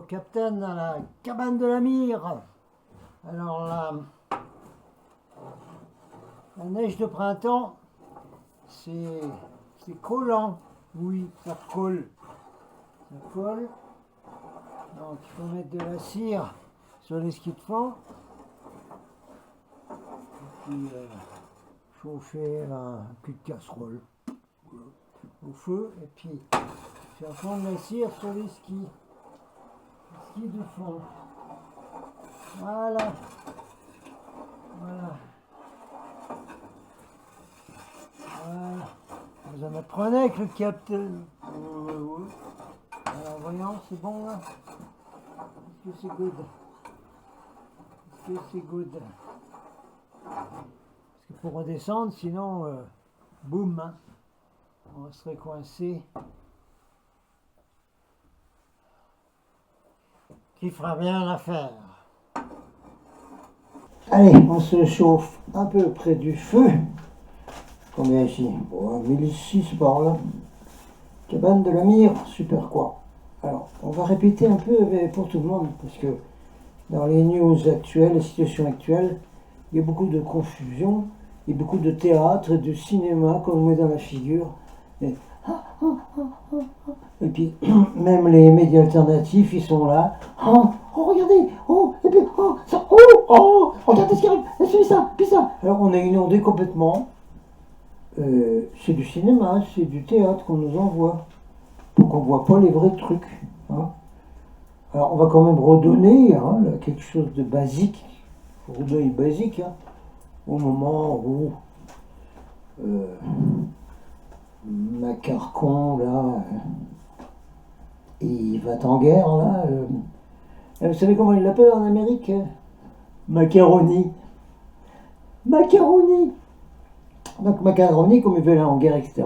Bonjour Captain à la cabane de la Mire. Alors la neige de printemps, c'est collant. Oui, ça colle. Ça colle. Donc il faut mettre de la cire sur les skis de fond. Et puis chauffer un cul de casserole au feu. Et puis faire fondre la cire sur les skis. Les skis de fond. Voilà. Voilà. Voilà. Vous en apprenez avec le capteur. Alors voyons, c'est bon là. Est-ce que c'est good? Est-ce que c'est good? Parce que pour redescendre, sinon, boum, hein, on serait coincé. Qui fera bien l'affaire. Allez, on se chauffe un peu près du feu. Combien ici? Bon, 1006 par là. Cabane de la Mire, super quoi. Alors, on va répéter un peu pour tout le monde, parce que dans les news actuelles, les situations actuelles, il y a beaucoup de confusion, il y a beaucoup de théâtre et de cinéma qu'on nous met dans la figure. Et puis, même les médias alternatifs, ils sont là. Oh, regardez, oh, et puis, oh, ça, regardez ce qui arrive, puis ça. Alors, on est inondé complètement. C'est du cinéma, c'est du théâtre qu'on nous envoie. Donc, on ne voit pas les vrais trucs. Hein. Alors, on va quand même redonner là, quelque chose de basique. Il faut redonner basique, hein, au moment où Macarcon, là, il va en guerre, là. Vous savez comment il l'appelle en Amérique? Macaroni. Macaroni. Donc Macaroni, comme il veut aller en guerre, etc.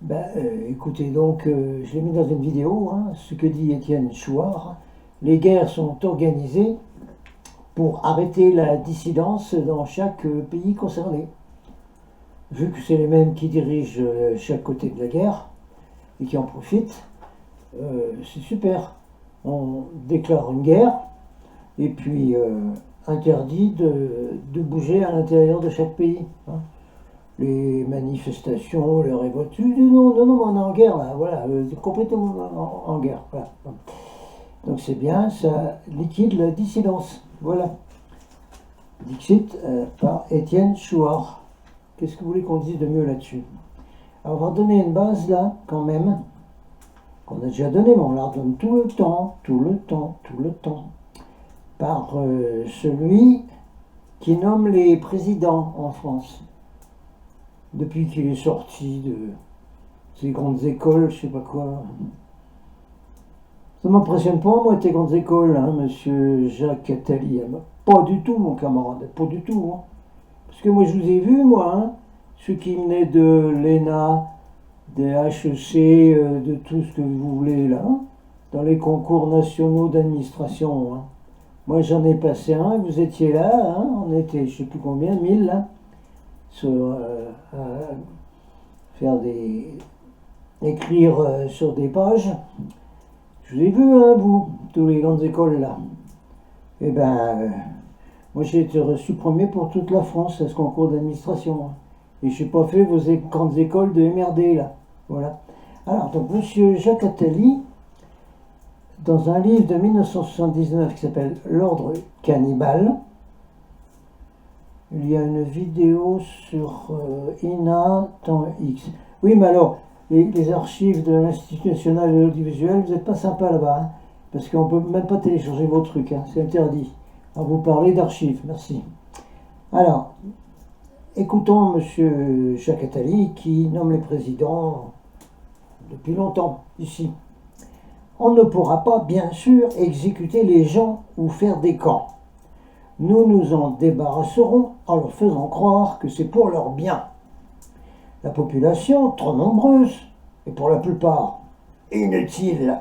Ben, écoutez, donc, je l'ai mis dans une vidéo, hein, ce que dit Étienne Chouard. Les guerres sont organisées pour arrêter la dissidence dans chaque pays concerné. Vu que c'est les mêmes qui dirigent chaque côté de la guerre et qui en profitent, c'est super. On déclare une guerre et puis interdit de bouger à l'intérieur de chaque pays. Hein. Les manifestations, les révoltes, non, on est en guerre là, voilà, complètement en guerre. Voilà. Donc c'est bien, ça liquide la dissidence. Voilà. Dixit par Étienne Chouard. Qu'est-ce que vous voulez qu'on dise de mieux là-dessus? Alors on va donner une base là, quand même, qu'on a déjà donné, mais on la redonne tout le temps, par celui qui nomme les présidents en France. Depuis qu'il est sorti de ces grandes écoles, je sais pas quoi. Ça m'impressionne pas, moi, tes grandes écoles, hein, monsieur Jacques Attali. Pas du tout, mon camarade, pas du tout. Hein. Parce que moi, je vous ai vu, moi, hein, ceux qui venaient de l'ENA, des HEC, de tout ce que vous voulez, là, hein, dans les concours nationaux d'administration. Hein. Moi, j'en ai passé un, vous étiez là, hein, on était, je sais plus combien, 1000, là. Sur, écrire sur des pages. Je vous ai vu, hein, vous, tous les grandes écoles là. Eh ben, moi j'ai été reçu premier pour toute la France à ce concours d'administration. Hein. Et je n'ai pas fait vos grandes écoles de MRD là. Voilà. Alors, donc, monsieur Jacques Attali, dans un livre de 1979 qui s'appelle L'Ordre cannibale, il y a une vidéo sur INA.x. Oui, mais alors, les archives de l'Institut national de l'audiovisuel, vous n'êtes pas sympa là-bas, hein, parce qu'on ne peut même pas télécharger vos trucs, hein, c'est interdit. Alors, vous parlez d'archives, merci. Alors, écoutons M. Jacques Attali qui nomme les présidents depuis longtemps ici. On ne pourra pas, bien sûr, exécuter les gens ou faire des camps. Nous nous en débarrasserons en leur faisant croire que c'est pour leur bien. La population, trop nombreuse, et pour la plupart inutile,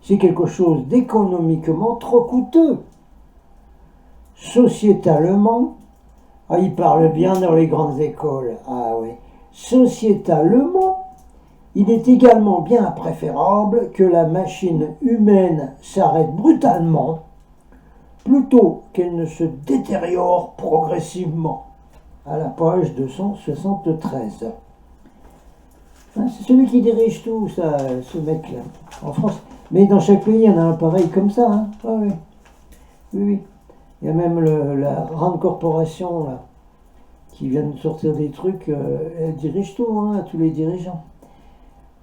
c'est quelque chose d'économiquement trop coûteux. Sociétalement, ils parlent bien dans les grandes écoles, ah oui, sociétalement, Il est également bien préférable que la machine humaine s'arrête brutalement plutôt qu'elle ne se détériore progressivement. À la page 273. Enfin, c'est celui qui dirige tout, ça, ce mec-là, en France. Mais dans chaque pays, il y en a un pareil comme ça. Hein. Ah, oui. Oui, oui. Il y a même la Rand Corporation, là, qui vient de sortir des trucs. Elle dirige tout, hein, tous les dirigeants.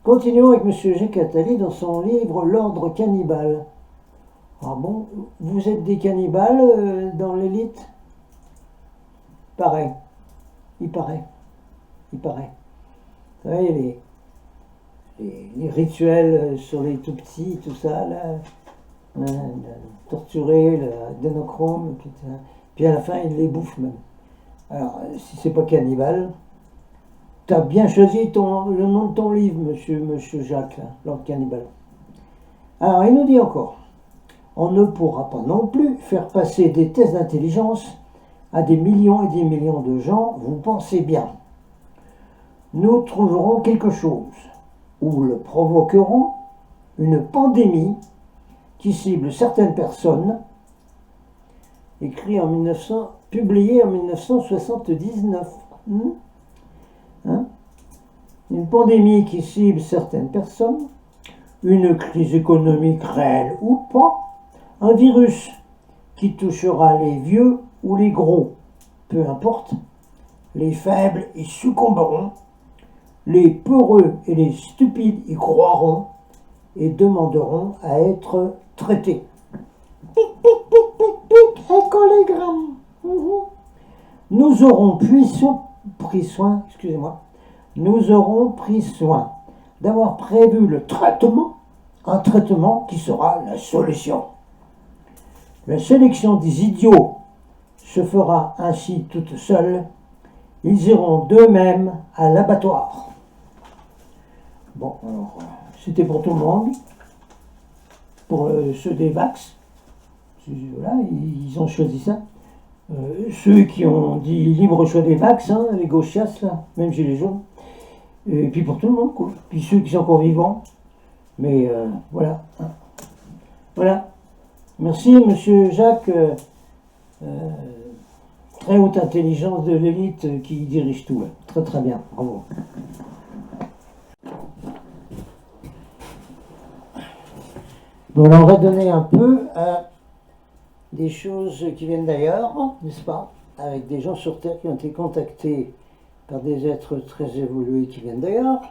Continuons avec M. G. Catali dans son livre L'ordre cannibale. Ah bon, vous êtes des cannibales dans l'élite? Pareil. Il paraît. Il paraît. Vous savez, les rituels sur les tout petits, tout ça, là, torturer, l'adénochrome, puis à la fin, ils les bouffent même. Alors, si c'est pas cannibale, tu as bien choisi le nom de ton livre, monsieur Jacques, l'ordre cannibale. Alors, il nous dit encore, on ne pourra pas non plus faire passer des tests d'intelligence à des millions et des millions de gens, vous pensez bien. Nous trouverons quelque chose, ou le provoquerons, une pandémie qui cible certaines personnes, publié en 1979. Hein? Une pandémie qui cible certaines personnes, une crise économique réelle ou pas, un virus qui touchera les vieux ou les gros, peu importe, les faibles y succomberont, les peureux et les stupides y croiront et demanderont à être traités. Pic, pic, pic, pic, pic, écolégramme. Nous aurons nous aurons pris soin d'avoir prévu le traitement, un traitement qui sera la solution. La sélection des idiots se fera ainsi toute seule. Ils iront d'eux-mêmes à l'abattoir. Bon, alors, c'était pour tout le monde. Pour ceux des Vax. Voilà, ils ont choisi ça. Ceux qui ont dit libre choix des Vax, hein, les gauchias, là, même Gilets jaunes. Et puis pour tout le monde, quoi. Puis ceux qui sont encore vivants. Mais voilà. Voilà. Merci, monsieur Jacques. Très haute intelligence de l'élite qui dirige tout. Très très bien. Bravo. Bon, on va donner un peu à des choses qui viennent d'ailleurs, n'est-ce pas? Avec des gens sur Terre qui ont été contactés par des êtres très évolués qui viennent d'ailleurs.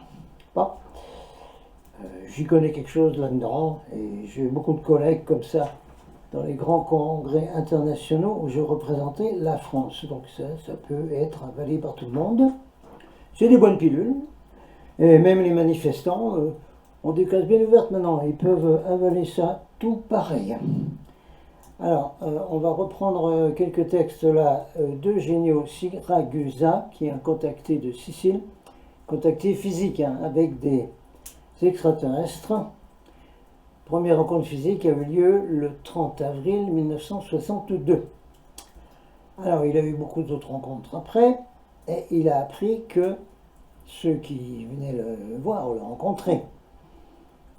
Bon. J'y connais quelque chose là-dedans et j'ai beaucoup de collègues comme ça dans les grands congrès internationaux où je représentais la France. Donc ça peut être avalé par tout le monde. C'est des bonnes pilules. Et même les manifestants ont des cases bien ouvertes maintenant. Ils peuvent avaler ça tout pareil. Alors, on va reprendre quelques textes là d'Eugenio Siragusa, qui est un contacté de Sicile, contacté physique, hein, avec des extraterrestres. Première rencontre physique a eu lieu le 30 avril 1962. Alors, il a eu beaucoup d'autres rencontres après, et il a appris que ceux qui venaient le voir ou le rencontrer,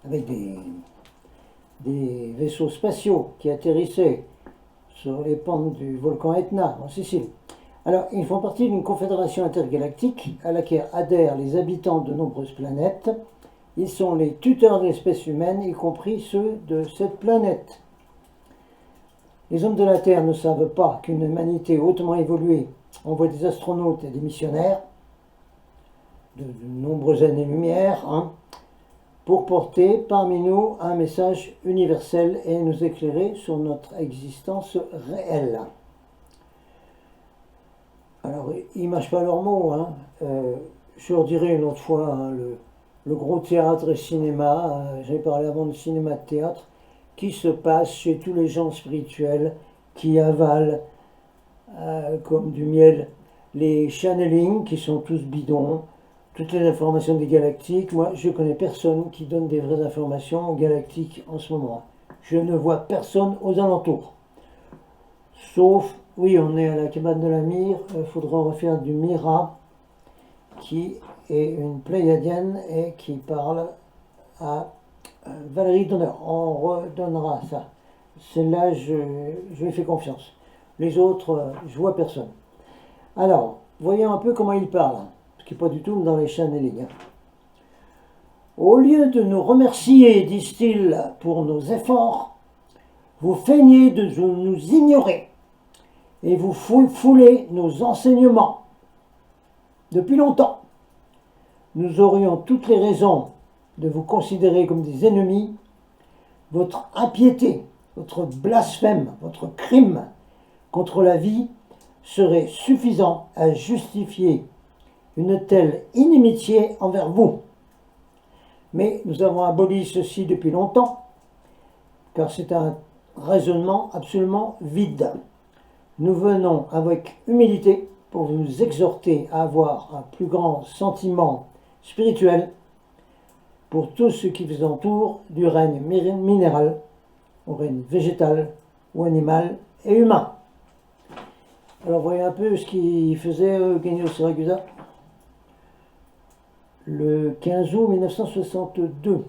avec des vaisseaux spatiaux qui atterrissaient sur les pentes du volcan Etna, en Sicile. Alors, ils font partie d'une confédération intergalactique à laquelle adhèrent les habitants de nombreuses planètes. Ils sont les tuteurs de l'espèce humaine, y compris ceux de cette planète. Les hommes de la Terre ne savent pas qu'une humanité hautement évoluée envoie des astronautes et des missionnaires de nombreuses années-lumière, hein, pour porter parmi nous un message universel et nous éclairer sur notre existence réelle. Alors, ils ne mâchent pas leurs mots. Hein. Je leur dirai une autre fois, hein, le gros théâtre et cinéma, j'ai parlé avant de cinéma-théâtre, qui se passe chez tous les gens spirituels qui avalent comme du miel les channelings qui sont tous bidons, toutes les informations des galactiques. Moi, je connais personne qui donne des vraies informations aux galactiques en ce moment. Je ne vois personne aux alentours. Sauf, oui, on est à la cabane de la Mire, il faudra refaire du Mira. qui est une pléiadienne et qui parle à Valérie Donneur. On redonnera ça. Celle-là, je lui fais confiance. Les autres, je vois personne. Alors, voyons un peu comment il parle, ce qui n'est pas du tout dans les channeling. Au lieu de nous remercier, disent-ils, pour nos efforts, vous feignez de nous ignorer et vous foulez nos enseignements. Depuis longtemps, nous aurions toutes les raisons de vous considérer comme des ennemis. Votre impiété, votre blasphème, votre crime contre la vie serait suffisant à justifier une telle inimitié envers vous. Mais nous avons aboli ceci depuis longtemps, car c'est un raisonnement absolument vide. Nous venons avec humilité pour vous exhorter à avoir un plus grand sentiment spirituel pour tout ce qui vous entoure du règne minéral au règne végétal ou animal et humain. Alors voyez un peu ce qu'il faisait Eugenio Siragusa le 15 août 1962.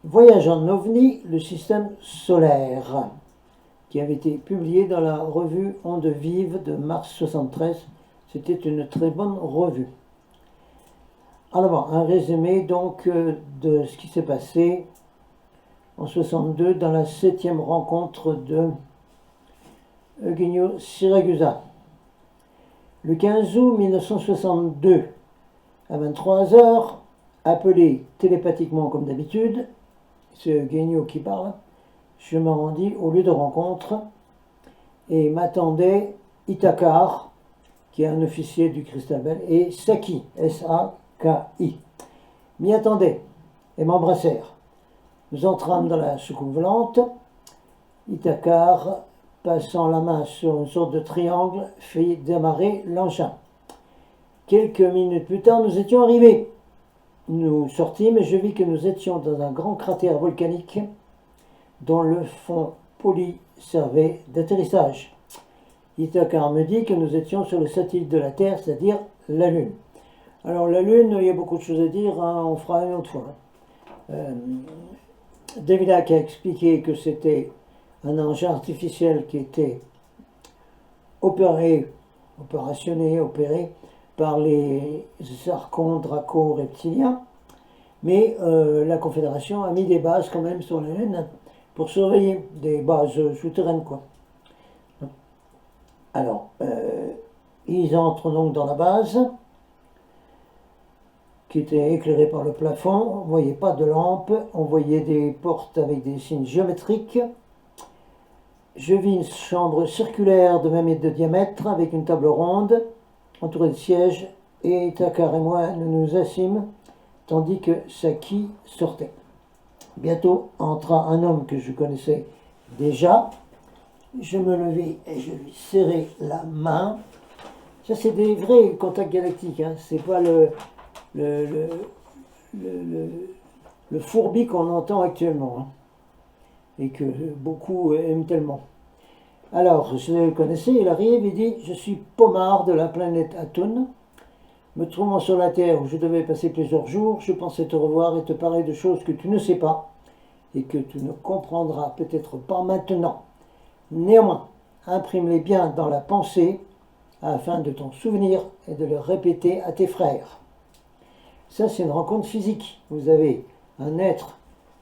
Voyage en ovni, le système solaire, qui avait été publié dans la revue Ondes Vives de mars 73. C'était une très bonne revue. Alors, un résumé donc de ce qui s'est passé en 62 dans la 7e rencontre de Eugenio Siragusa. Le 15 août 1962, à 23h, appelé télépathiquement comme d'habitude, c'est Eugenio qui parle, je me rendis au lieu de rencontre et m'attendait Itakar, qui est un officier du Cristal Bell, et Saki, S-A-K-I, m'y attendaient et m'embrassèrent. Nous entrâmes dans la soucoupe volante. Itakar, passant la main sur une sorte de triangle, fit démarrer l'engin. Quelques minutes plus tard, nous étions arrivés. Nous sortîmes et je vis que nous étions dans un grand cratère volcanique dont le fond poli servait d'atterrissage. Itakar me dit que nous étions sur le satellite de la Terre, c'est-à-dire la Lune. Alors la Lune, il y a beaucoup de choses à dire, hein, on fera une autre fois. Davidac a expliqué que c'était un engin artificiel qui était opéré par les archons draco-reptiliens, mais la Confédération a mis des bases quand même sur la Lune pour surveiller des bases souterraines, quoi. Alors, ils entrent donc dans la base, qui était éclairée par le plafond. On ne voyait pas de lampe, on voyait des portes avec des signes géométriques. Je vis une chambre circulaire de 20 mètres de diamètre avec une table ronde entourée de sièges, et Itakar et moi nous nous assîmes tandis que Saki sortait. Bientôt entra un homme que je connaissais déjà. Je me levai et je lui serrai la main. Ça, c'est des vrais contacts galactiques, hein. C'est pas le fourbi qu'on entend actuellement, hein, et que beaucoup aiment tellement. Alors, je le connaissais, il arrive, il dit « Je suis Pomar de la planète Atun. Me trouvant sur la Terre où je devais passer plusieurs jours, je pensais te revoir et te parler de choses que tu ne sais pas et que tu ne comprendras peut-être pas maintenant. Néanmoins, imprime-les bien dans la pensée afin de t'en souvenir et de le répéter à tes frères. » Ça, c'est une rencontre physique. Vous avez un être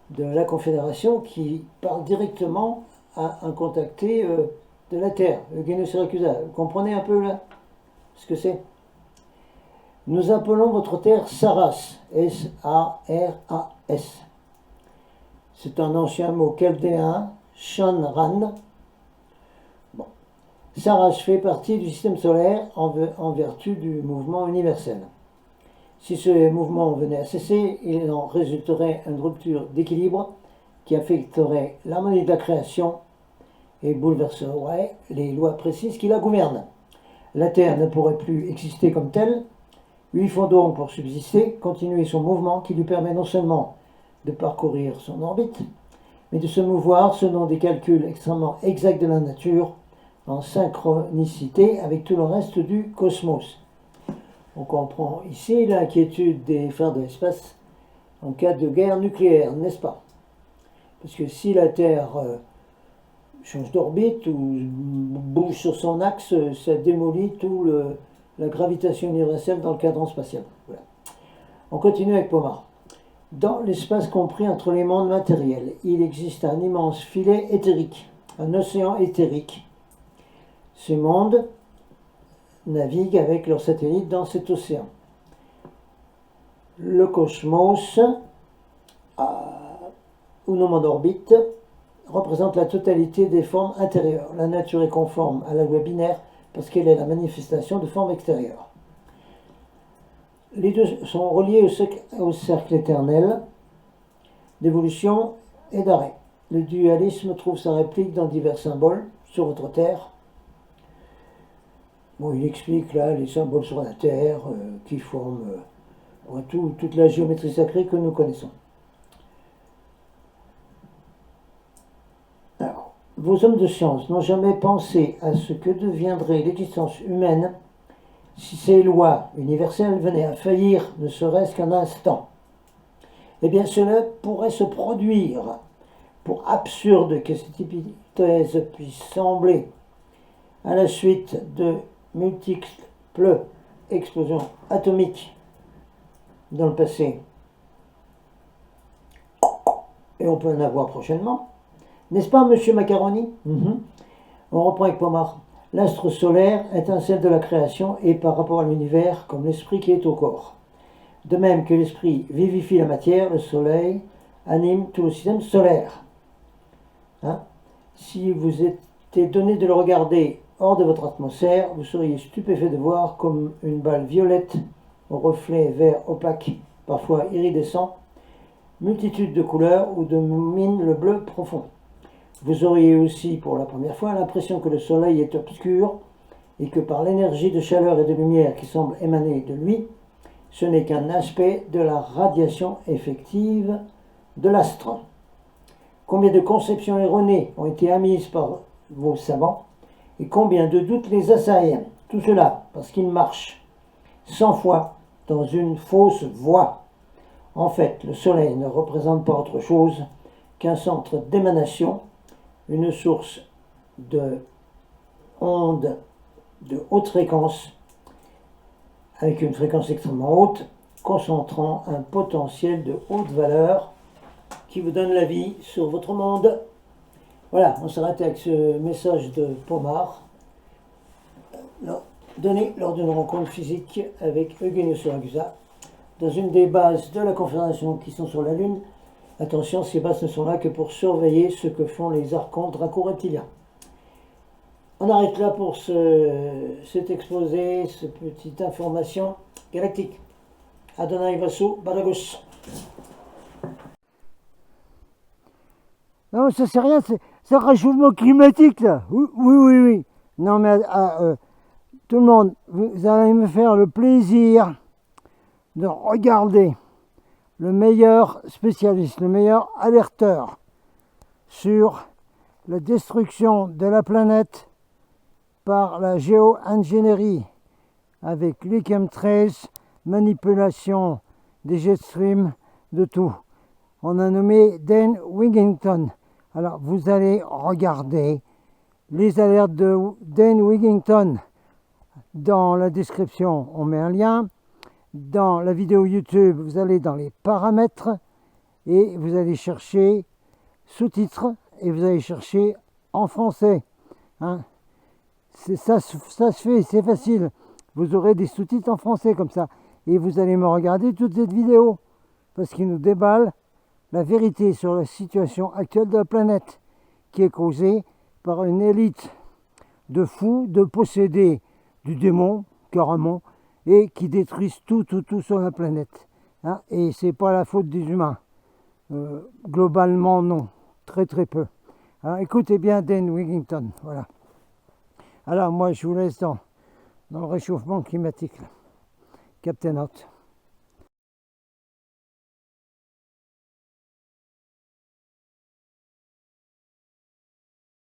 de la Confédération qui parle directement à un contacté de la Terre, Eugenio Siragusa. Vous comprenez un peu là ce que c'est? Nous appelons votre Terre Saras, S-A-R-A-S. C'est un ancien mot chaldéen, Shanran. Bon. Saras fait partie du système solaire en vertu du mouvement universel. Si ce mouvement venait à cesser, il en résulterait une rupture d'équilibre qui affecterait l'harmonie de la création et bouleverserait les lois précises qui la gouvernent. La Terre ne pourrait plus exister comme telle. Il faut donc, pour subsister, continuer son mouvement qui lui permet non seulement de parcourir son orbite, mais de se mouvoir selon des calculs extrêmement exacts de la nature, en synchronicité avec tout le reste du cosmos. On comprend ici l'inquiétude des frères de l'espace en cas de guerre nucléaire, n'est-ce pas? Parce que si la Terre change d'orbite ou bouge sur son axe, ça démolit tout la gravitation universelle dans le cadran spatial. Voilà. On continue avec Pomar. Dans l'espace compris entre les mondes matériels, il existe un immense filet éthérique, un océan éthérique. Ces mondes naviguent avec leurs satellites dans cet océan. Le cosmos, où nos mondes orbitent, représente la totalité des formes intérieures. La nature est conforme à la loi binaire parce qu'elle est la manifestation de formes extérieures. Les deux sont reliés au cercle éternel d'évolution et d'arrêt. Le dualisme trouve sa réplique dans divers symboles sur votre Terre. Bon, il explique là les symboles sur la Terre qui forment toute la géométrie sacrée que nous connaissons. Alors, vos hommes de science n'ont jamais pensé à ce que deviendrait l'existence humaine si ces lois universelles venaient à faillir ne serait-ce qu'un instant. Eh bien, cela pourrait se produire, pour absurde que cette hypothèse puisse sembler, à la suite de multiples explosions atomiques dans le passé. Et on peut en avoir prochainement. N'est-ce pas, monsieur Macaroni? On reprend avec Pomar. L'astre solaire est un celle de la création et par rapport à l'univers comme l'esprit qui est au corps. De même que l'esprit vivifie la matière, le soleil anime tout le système solaire. Si vous était donné de le regarder hors de votre atmosphère, vous seriez stupéfait de voir comme une balle violette au reflet vert opaque, parfois iridescent, multitude de couleurs ou de mine le bleu profond. Vous auriez aussi, pour la première fois, l'impression que le soleil est obscur et que par l'énergie de chaleur et de lumière qui semble émaner de lui, ce n'est qu'un aspect de la radiation effective de l'astre. Combien de conceptions erronées ont été émises par vos savants et combien de doutes les assaillent. Tout cela parce qu'ils marchent 100 fois dans une fausse voie. En fait, le soleil ne représente pas autre chose qu'un centre d'émanation, une source de ondes de haute fréquence, avec une fréquence extrêmement haute, concentrant un potentiel de haute valeur qui vous donne la vie sur votre monde. Voilà, on s'arrête avec ce message de Pomar, donné lors d'une rencontre physique avec Eugenio Siragusa, dans une des bases de la Confédération qui sont sur la Lune. Attention, ces bases ne sont là que pour surveiller ce que font les archons draco-reptiliens. On arrête là pour cet exposé, cette petite information galactique. Adonai Vassou, Baragos. Non, ça c'est rien, c'est le réchauffement climatique là. Oui. Non mais tout le monde, vous allez me faire le plaisir de regarder le meilleur spécialiste, le meilleur alerteur sur la destruction de la planète par la géo-ingénierie avec les chemtrails, manipulation des jet streams, de tout. On a nommé Dan Wigington. Alors vous allez regarder les alertes de Dan Wigington. Dans la description, on met un lien. Dans la vidéo YouTube, vous allez dans les paramètres et vous allez chercher sous-titres et vous allez chercher en français. Ça se fait, c'est facile. Vous aurez des sous-titres en français comme ça. Et vous allez me regarder toute cette vidéo parce qu'il nous déballe la vérité sur la situation actuelle de la planète qui est causée par une élite de fous, de possédés du démon, carrément, et qui détruisent tout sur la planète. Et c'est pas la faute des humains. Globalement, non. Très peu. Alors, écoutez bien Dan Wigington. Voilà. Alors, moi, je vous laisse dans le réchauffement climatique. Là. Captain Out.